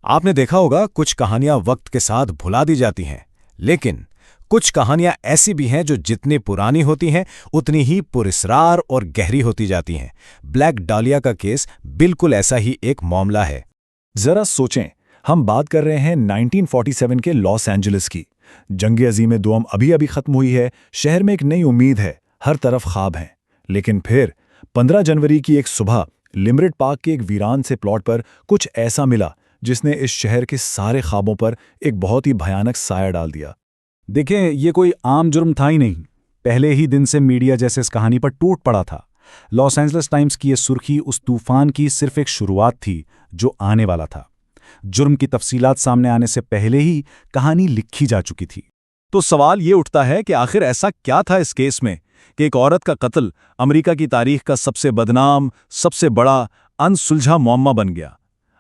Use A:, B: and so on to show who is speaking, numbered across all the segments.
A: आपने देखा होगा कुछ कहानियां वक्त के साथ भुला दी जाती हैं, लेकिन कुछ कहानियां ऐसी भी हैं जो जितनी पुरानी होती हैं उतनी ही पुरस्रार और गहरी होती जाती हैं। ब्लैक डालिया का केस बिल्कुल ऐसा ही एक मामला है।
B: जरा सोचें, हम बात कर रहे हैं 1947 के लॉस एंजलिस की। जंग अज़ीम दोम अभी अभी खत्म हुई है, शहर में एक नई उम्मीद है, हर तरफ ख्वाब हैं। लेकिन फिर 15 जनवरी की एक सुबह लिमरिट पार्क के एक वीरान से प्लॉट पर कुछ ऐसा मिला जिसने इस शहर के सारे ख्वाबों पर एक बहुत ही भयानक साया डाल दिया।
C: देखें, ये कोई आम जुर्म था ही नहीं। पहले ही दिन से मीडिया जैसे इस कहानी पर टूट पड़ा था। लॉस एंजलिस टाइम्स की ये सुर्खी उस तूफान की सिर्फ एक शुरुआत थी जो आने वाला था। जुर्म की तफसीलात सामने आने से पहले ही कहानी लिखी जा चुकी थी।
D: तो सवाल ये उठता है कि आखिर ऐसा क्या था इस केस में कि एक औरत का कत्ल अमेरिका की तारीख का सबसे बदनाम, सबसे बड़ा अनसुलझा मुअम्मा बन गया।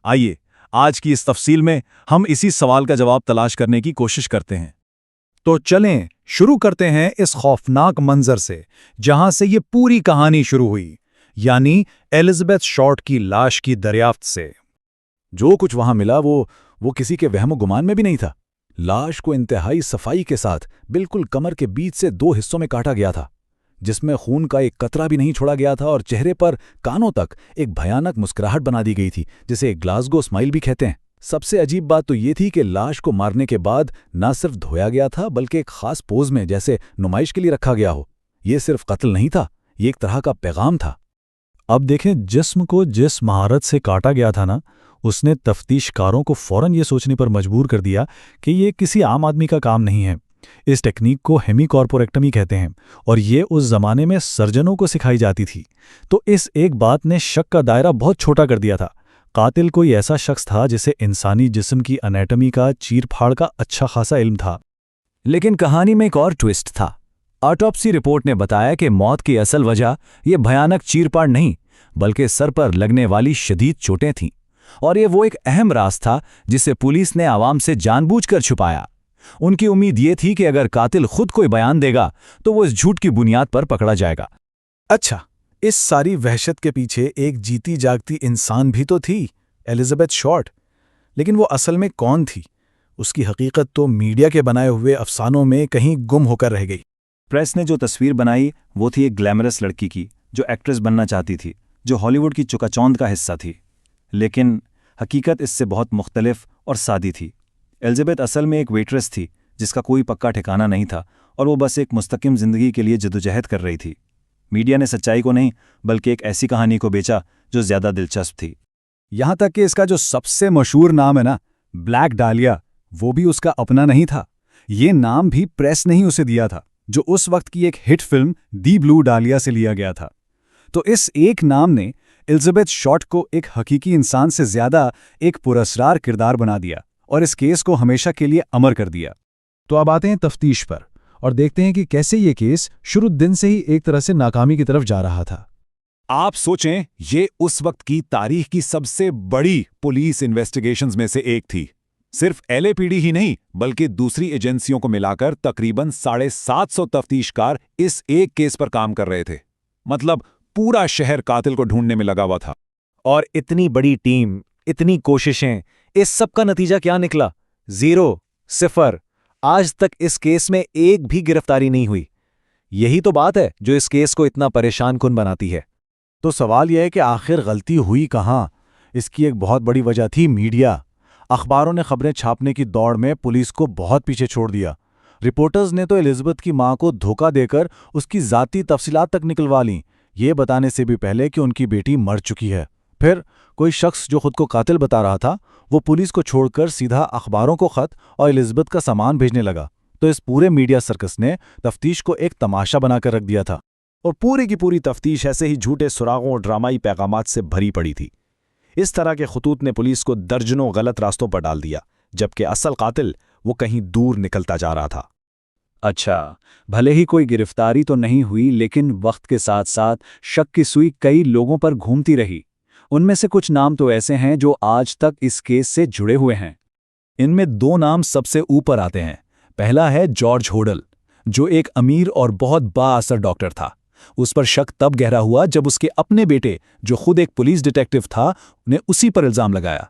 D: आइए आज की इस तफसील में हम इसी सवाल का जवाब तलाश करने की कोशिश करते हैं।
C: तो चलें शुरू करते हैं इस खौफनाक मंजर से जहां से ये पूरी कहानी शुरू हुई, यानी एलिजाबेथ शॉर्ट की लाश की दरियाफ्त से।
A: जो कुछ वहां मिला वो किसी के वहम गुमान में भी नहीं था। लाश को इंतहाई सफाई के साथ बिल्कुल कमर के बीच से 2 हिस्सों में काटा गया था, जिसमें खून का एक कतरा भी नहीं छोड़ा गया था, और चेहरे पर कानों तक एक भयानक मुस्कुराहट बना दी गई थी, जिसे एक ग्लासगो स्माइल भी कहते हैं। सबसे अजीब बात तो ये थी कि लाश को मारने के बाद न सिर्फ धोया गया था बल्कि एक खास पोज में जैसे नुमाइश के लिए रखा गया हो। ये सिर्फ कत्ल नहीं था, ये एक तरह का पैगाम था।
B: अब देखें, जिस्म को जिस महारत से काटा गया था ना, उसने तफ्तीशकारों को फौरन ये सोचने पर मजबूर कर दिया कि ये किसी आम आदमी का काम नहीं है। इस टेक्निक को हेमीकॉर्पोरेक्टमी कहते हैं और ये उस जमाने में सर्जनों को सिखाई जाती थी। तो इस एक बात ने शक का दायरा बहुत छोटा कर दिया था। कातिल कोई ऐसा शख्स था जिसे इंसानी जिस्म की एनाटॉमी का चीर-फाड़ का अच्छा खासा इल्म था।
E: लेकिन कहानी में एक और ट्विस्ट था। ऑटोप्सी रिपोर्ट ने बताया कि मौत की असल वजह ये भयानक चीर-फाड़ नहीं बल्कि सर पर लगने वाली शदीद चोटें थीं, और ये वो एक अहम राज था जिसे पुलिस ने आवाम से जानबूझकर छुपाया। उनकी उम्मीद ये थी कि अगर कातिल खुद कोई बयान देगा तो वो इस झूठ की बुनियाद पर पकड़ा जाएगा।
A: अच्छा, इस सारी वहशत के पीछे एक जीती जागती इंसान भी तो थी, एलिजाबेथ शॉर्ट। लेकिन वो असल में कौन थी? उसकी हकीकत तो मीडिया के बनाए हुए अफसानों में कहीं गुम होकर रह गई।
D: प्रेस ने जो तस्वीर बनाई वो थी एक ग्लैमरस लड़की की जो एक्ट्रेस बनना चाहती थी, जो हॉलीवुड की चकाचौंध का हिस्सा थी। लेकिन हकीकत इससे बहुत मुख्तलिफ और सादी थी। एलिजाबेथ असल में एक वेट्रेस थी जिसका कोई पक्का ठिकाना नहीं था, और वो बस एक मुस्तकिम ज़िंदगी के लिए जदोजहद कर रही थी। मीडिया ने सच्चाई को नहीं बल्कि एक ऐसी कहानी को बेचा जो ज़्यादा दिलचस्प थी।
C: यहां तक कि इसका जो सबसे मशहूर नाम है ना, ब्लैक डालिया, वो भी उसका अपना नहीं था। ये नाम भी प्रेस ने ही उसे दिया था, जो उस वक्त की एक हिट फिल्म दी ब्लू डालिया से लिया गया था। तो इस एक नाम ने एलिजाबेथ शॉर्ट को एक हकीकी इंसान से ज्यादा एक पुरस्कार किरदार बना दिया और इस केस को हमेशा के लिए अमर कर दिया। तो अब आते हैं तफ्तीश पर और देखते हैं कि कैसे ये केस शुरू दिन से ही एक तरह से नाकामी की तरफ जा रहा था।
D: आप सोचें, ये उस वक्त की तारीख की सबसे बड़ी पुलिस इन्वेस्टिगेशंस में से एक थी। सिर्फ एलएपीडी ही नहीं बल्कि दूसरी एजेंसियों को मिलाकर तकरीबन 750 तफ्तीशकार इस एक केस पर काम कर रहे थे। मतलब पूरा शहर कातिल को ढूंढने में लगा हुआ था।
E: और इतनी बड़ी टीम, इतनी कोशिशें, इस सब का नतीजा क्या निकला? 0, 0। आज तक इस केस में एक भी गिरफ्तारी नहीं हुई। यही तो बात है जो इस केस को इतना परेशान कुन बनाती है।
A: तो सवाल यह है कि आखिर गलती हुई कहाँ? इसकी एक बहुत बड़ी वजह थी मीडिया। अखबारों ने खबरें छापने की दौड़ में पुलिस को बहुत पीछे छोड़ दिया। रिपोर्टर्स ने तो एलिजाबेथ की मां को धोखा देकर उसकी ज़ाती तफसीलात तक निकलवा लीं, ये बताने से भी पहले कि उनकी बेटी मर चुकी है। फिर कोई शख्स जो खुद को कातिल बता रहा था वो पुलिस को छोड़कर सीधा अखबारों को खत और एलिजाबेथ का सामान भेजने लगा। तो इस पूरे मीडिया सर्कस ने तफ्तीश को एक तमाशा बनाकर रख दिया था, और पूरी की पूरी तफ्तीश ऐसे ही झूठे सुरागों और ड्रामाई पैगामात से भरी पड़ी थी। इस तरह के खतूत ने पुलिस को दर्जनों गलत रास्तों पर डाल दिया, जबकि असल कातिल वो कहीं दूर निकलता जा रहा था।
E: अच्छा, भले ही कोई गिरफ्तारी तो नहीं हुई, लेकिन वक्त के साथ साथ शक की सुई कई लोगों पर घूमती रही। उनमें से कुछ नाम तो ऐसे हैं जो आज तक इस केस से जुड़े हुए हैं।
B: इनमें 2 नाम सबसे ऊपर आते हैं। पहला है जॉर्ज होडल, जो एक अमीर और बहुत बाअसर डॉक्टर था। उस पर शक तब गहरा हुआ जब उसके अपने बेटे, जो खुद एक पुलिस डिटेक्टिव था, ने उसी पर इल्जाम लगाया।